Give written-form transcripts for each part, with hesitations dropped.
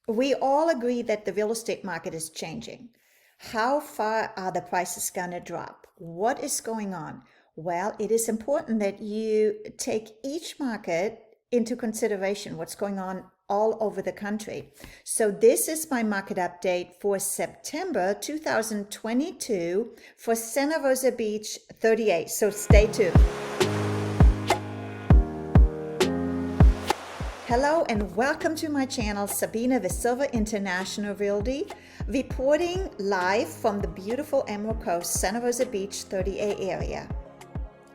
We all agree that the real estate market is changing. How far are the prices going to drop? What is going on? Well, it is important that you take each market into consideration, what's going on all over the country. So this is my market update for September 2022 for Santa Rosa Beach 38. So stay tuned. Hello and welcome to my channel, Sabina the Silver International Realty, reporting live from the beautiful Emerald Coast, Santa Rosa Beach 38 area.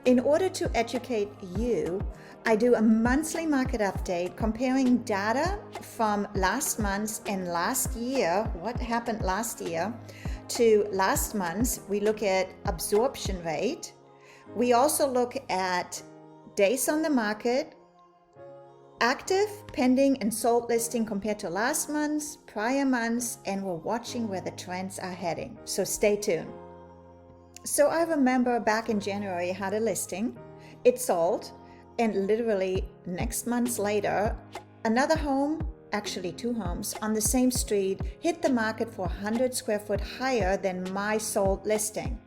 In order to educate you, I do a monthly market update comparing data from last month and last year, what happened last year, to last month. We look at absorption rate. We also look at days on the market, active, pending, and sold listing compared to last month's, prior months, and we're watching where the trends are heading. So stay tuned. So I remember back in January I had a listing, it sold, and literally next month later, another home, actually two homes, on the same street hit the market for 100 square foot higher than my sold listing.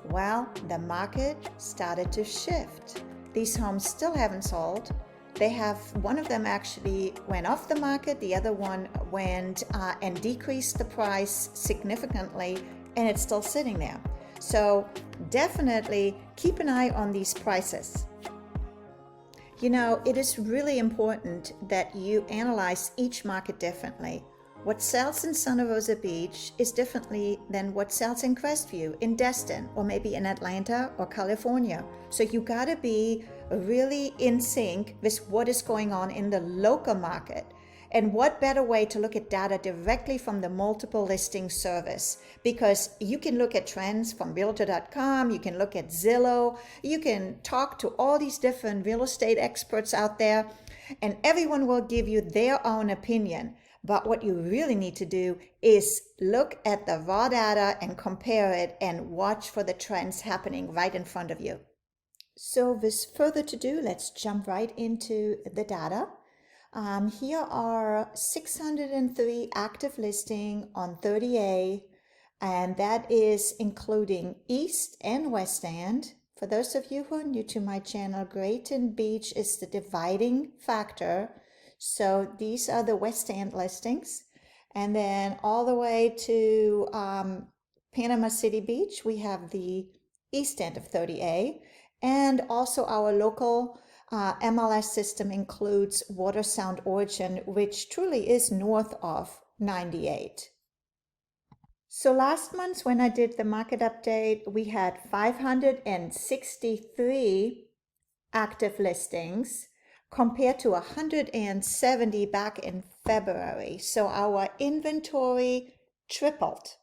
Well, the market started to shift. These homes still haven't sold. They have, one of them actually went off the market, the other one went and decreased the price significantly, and it's still sitting there. So definitely keep an eye on these prices. You know, it is really important that you analyze each market differently. What sells in Santa Rosa Beach is differently than what sells in Crestview, in Destin, or maybe in Atlanta or California. So you gotta be really in sync with what is going on in the local market. And what better way to look at data directly from the multiple listing service? Because you can look at trends from realtor.com, you can look at Zillow, you can talk to all these different real estate experts out there, and everyone will give you their own opinion. But what you really need to do is look at the raw data and compare it and watch for the trends happening right in front of you. So with further ado, let's jump right into the data. Here are 603 active listing on 30A, and that is including East and West End. For those of you who are new to my channel, Grayton Beach is the dividing factor. So these are the West End listings. And then all the way to Panama City Beach, we have the East End of 30A. And also our local MLS system includes Water Sound Origin, which truly is north of 98. So last month when I did the market update, we had 563 active listings compared to 170 back in February. So our inventory tripled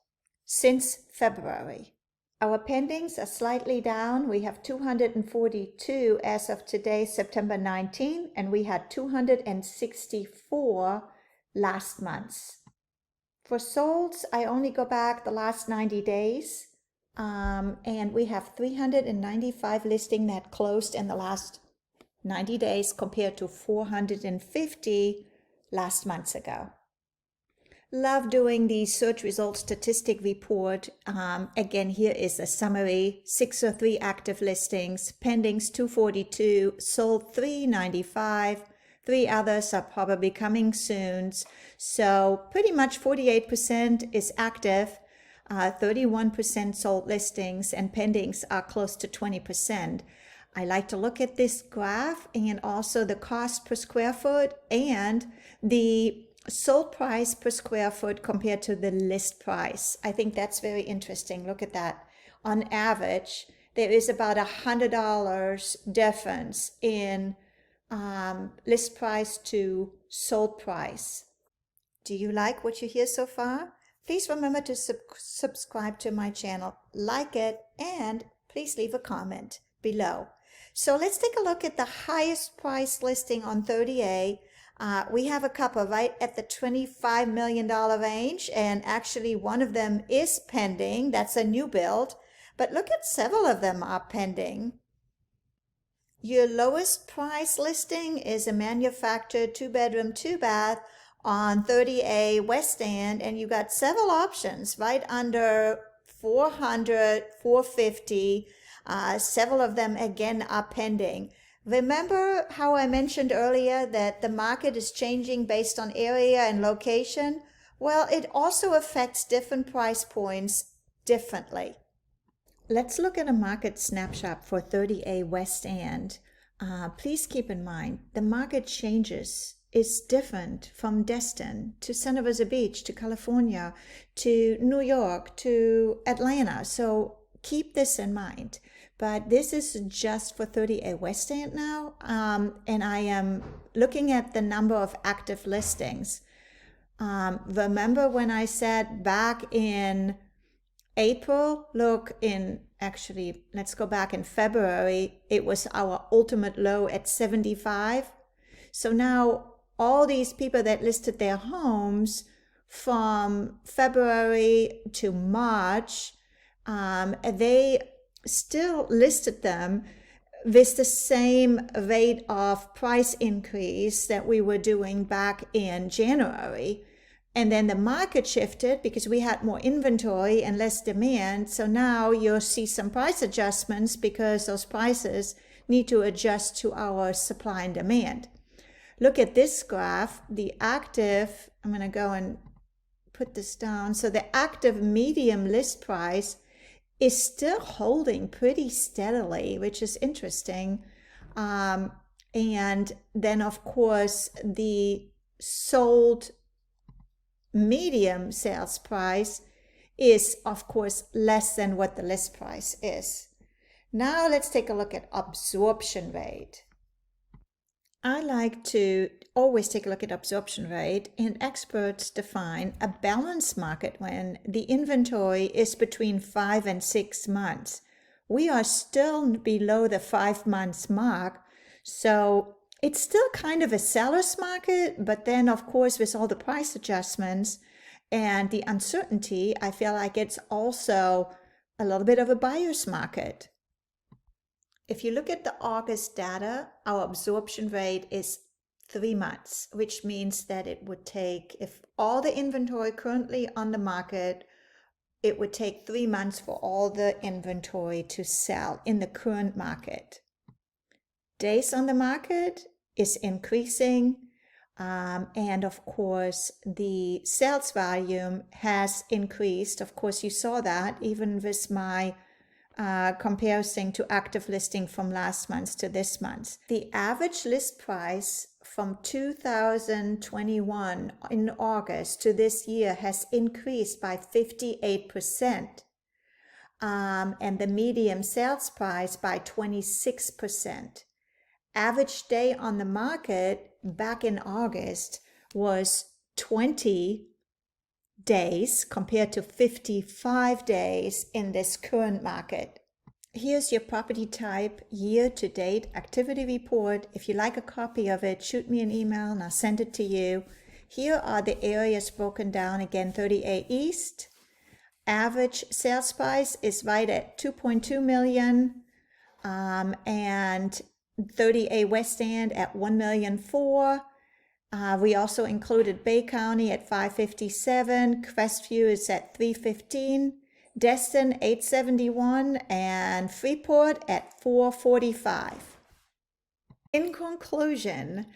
since February. Our pendings are slightly down. We have 242 as of today, September 19, and we had 264 last month. For solds, I only go back the last 90 days, and we have 395 listings that closed in the last 90 days compared to 450 last month ago. Love doing the search result statistic report. Again, here is a summary. 603 active listings, pendings 242, sold 395. 3 others are probably coming soon. So pretty much 48% is active, 31% sold listings, and pendings are close to 20%. I like to look at this graph and also the cost per square foot and the sold price per square foot compared to the list price. I think that's very interesting. Look at that. On average, there is about $100 difference in list price to sold price. Do you like what you hear so far? Please remember to subscribe to my channel, like it, and please leave a comment below. So let's take a look at the highest price listing on 30A. We have a couple right at the $25 million range, and actually one of them is pending. That's a new build, but look at several of them are pending. Your lowest price listing is a manufactured 2-bedroom, 2-bath on 30A West End, and you got several options right under 400, 450. Several of them again are pending. Remember how I mentioned earlier that the market is changing based on area and location? Well, it also affects different price points differently. Let's look at a market snapshot for 30A West End. Please keep in mind the market changes is different from Destin to Santa Rosa Beach to California to New York to Atlanta. So keep this in mind. But this is just for 30A West End now. And I am looking at the number of active listings. Remember when I said back in April, let's go back in February, it was our ultimate low at 75. So now all these people that listed their homes from February to March, they still listed them with the same rate of price increase that we were doing back in January. And then the market shifted because we had more inventory and less demand. So now you'll see some price adjustments because those prices need to adjust to our supply and demand. Look at this graph, the active, I'm going to go and put this down. So the active medium list price is still holding pretty steadily, which is interesting. And then, of course, the sold medium sales price is, of course, less than what the list price is. Now let's take a look at absorption rate. I like to always take a look at absorption rate, and experts define a balanced market when the inventory is between 5 and 6 months. We are still below the 5 months mark, so it's still kind of a seller's market, but then of course with all the price adjustments and the uncertainty, I feel like it's also a little bit of a buyer's market. If you look at the August data, our absorption rate is 3 months, which means that it would take, if all the inventory currently on the market, it would take 3 months for all the inventory to sell in the current market. Days on the market is increasing, and of course the sales volume has increased. Of course, you saw that even with my comparison to active listing from last month to this month. The average list price from 2021 in August to this year has increased by 58%, and the medium sales price by 26%. Average day on the market back in August was 20 days compared to 55 days in this current market. Here's your property type year-to-date activity report. If you like a copy of it, shoot me an email and I'll send it to you. Here are the areas broken down again. 30A East, average sales price is right at 2.2 million, and 30A West End at 1,000,004. We also included Bay County at 557, Crestview is at 315, Destin 871, and Freeport at 445. In conclusion,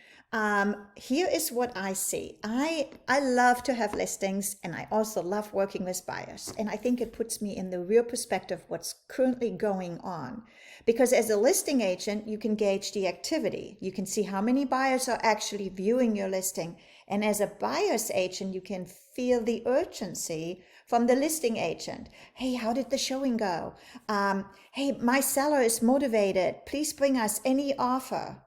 here is what I see. I love to have listings, and I also love working with buyers. And I think it puts me in the real perspective of what's currently going on. Because as a listing agent, you can gauge the activity. You can see how many buyers are actually viewing your listing. And as a buyer's agent, you can feel the urgency from the listing agent. Hey, how did the showing go? Hey, my seller is motivated. Please bring us any offer.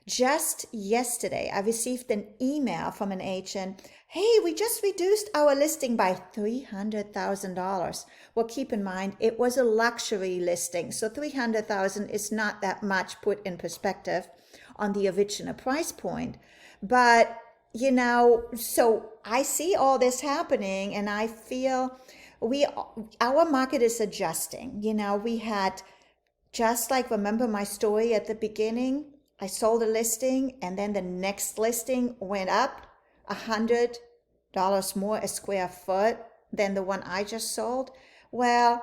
Just yesterday, I received an email from an agent. Hey, we just reduced our listing by $300,000. Well, keep in mind, it was a luxury listing. So $300,000 is not that much put in perspective on the original price point. But, you know, so I see all this happening and I feel our market is adjusting. You know, we had, just like, remember my story at the beginning? I sold a listing and then the next listing went up $100 more a square foot than the one I just sold. Well,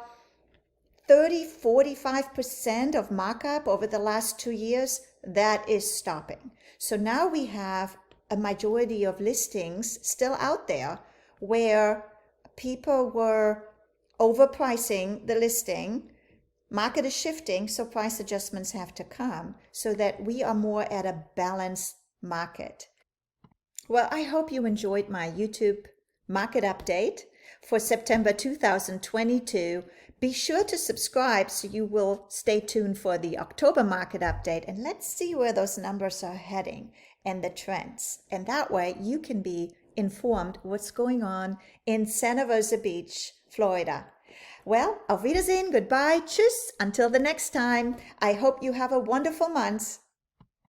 45% of markup over the last 2 years, that is stopping. So now we have a majority of listings still out there where people were overpricing the listing. Market is shifting, so price adjustments have to come so that we are more at a balanced market. Well, I hope you enjoyed my YouTube market update for September 2022. Be sure to subscribe so you will stay tuned for the October market update, and let's see where those numbers are heading and the trends. And that way you can be informed what's going on in Santa Rosa Beach, Florida. Well, auf Wiedersehen, goodbye, tschüss, until the next time. I hope you have a wonderful month.